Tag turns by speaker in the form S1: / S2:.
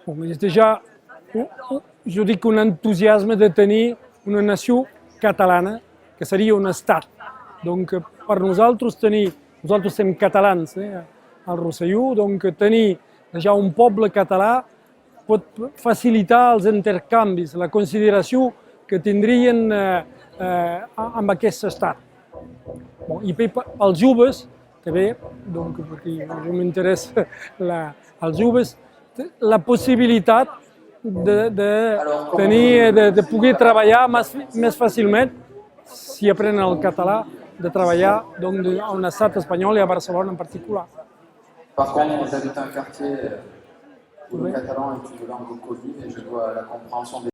S1: Bon, és déjà, jo dic, un entusiasme de tenir una nació catalana, que seria un estat. Donc, per nosaltres nosaltres som catalans, al Rosselló, donc tenir ja un poble català pot facilitar els intercanvis, la consideració que tindrien amb aquest estat. Bon, i pels joves, també, donc, perquè jo m'interessa als joves, la possibilitat de poder treballar més fàcilment si aprenen el català, de treballar donc, a un estat espanyol i a Barcelona en particular.
S2: Par contre, j'habite un quartier où le catalan est une langue connue et je dois la compréhension des